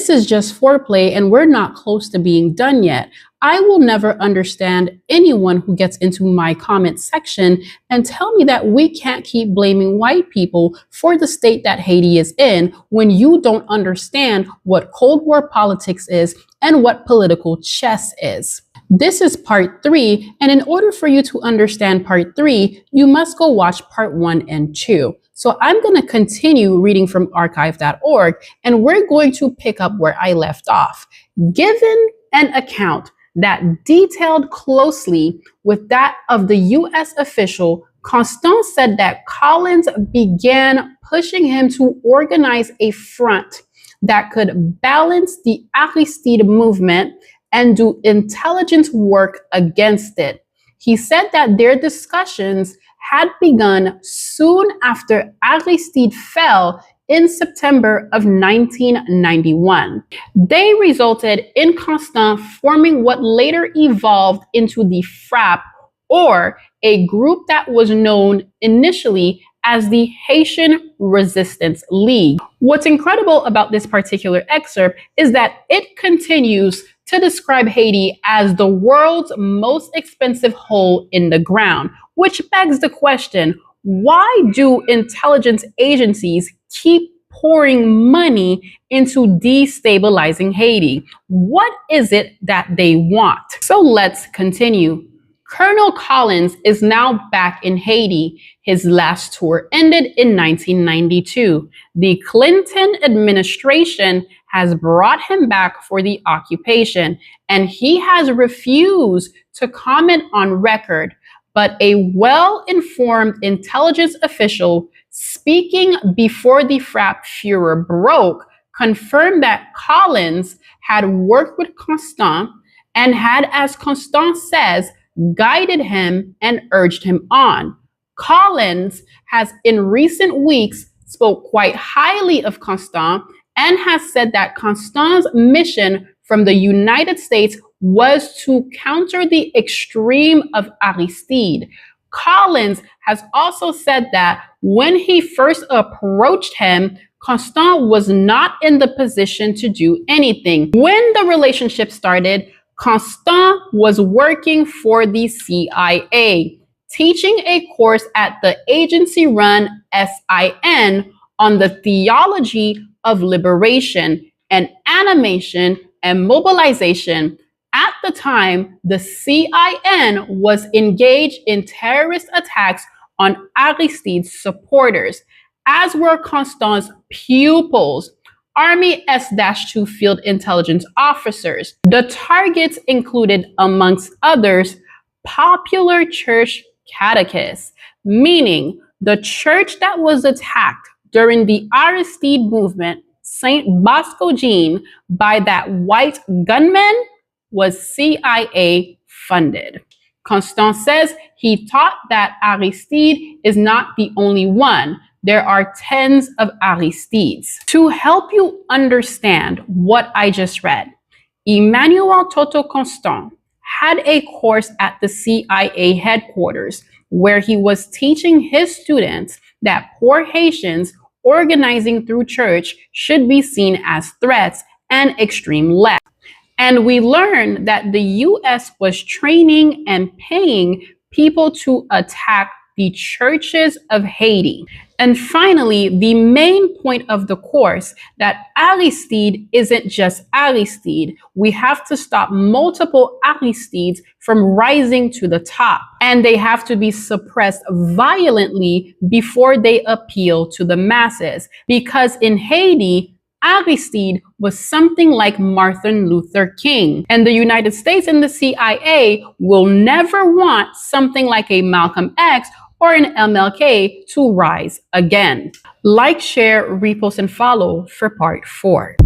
This is just foreplay and we're not close to being done yet. I will never understand anyone who gets into my comment section and tell me that we can't keep blaming white people for the state that Haiti is in when you don't understand what Cold War politics is and what political chess is. This is part 3, and in order for you to understand part 3, you must go watch part 1 and 2. So I'm going to continue reading from archive.org, and we're going to pick up where I left off. Given an account that detailed closely with that of the U.S. official, Constant said that Collins began pushing him to organize a front that could balance the Aristide movement and do intelligence work against it. He said that their discussions had begun soon after Aristide fell in September of 1991. They resulted in Constant forming what later evolved into the FRAP, or a group that was known initially as the Haitian Resistance League. What's incredible about this particular excerpt is that it continues to describe Haiti as the world's most expensive hole in the ground, which begs the question, why do intelligence agencies keep pouring money into destabilizing Haiti? What is it that they want? So let's continue. Colonel Collins is now back in Haiti. His last tour ended in 1992. The Clinton administration has brought him back for the occupation, and he has refused to comment on record. But a well-informed intelligence official speaking before the FRAP furor broke confirmed that Collins had worked with Constant and had, as Constant says, guided him and urged him on. Collins has in recent weeks spoke quite highly of Constant and has said that Constant's mission from the United States was to counter the extreme of Aristide. Collins has also said that when he first approached him, Constant was not in the position to do anything. When the relationship started, Constant was working for the CIA, teaching a course at the agency-run SIN on the theology of liberation and animation and mobilization. At the time, the CIN was engaged in terrorist attacks on Aristide's supporters, as were Constant's pupils, Army S-2 field intelligence officers. The targets included, amongst others, popular church catechists, meaning the church that was attacked during the Aristide movement, St. Bosco Jean, by that white gunman was CIA funded. Constant says he taught that Aristide is not the only one. There are tens of Aristides. To help you understand what I just read, Emmanuel Toto Constant had a course at the CIA headquarters where he was teaching his students that poor Haitians organizing through church should be seen as threats and extreme left. And we learned that the US was training and paying people to attack the churches of Haiti. And finally, the main point of the course, that Aristide isn't just Aristide. We have to stop multiple Aristides from rising to the top, and they have to be suppressed violently before they appeal to the masses. Because in Haiti, Aristide was something like Martin Luther King, and the United States and the CIA will never want something like a Malcolm X or an MLK to rise again. Like, share, repost, and follow for part 4.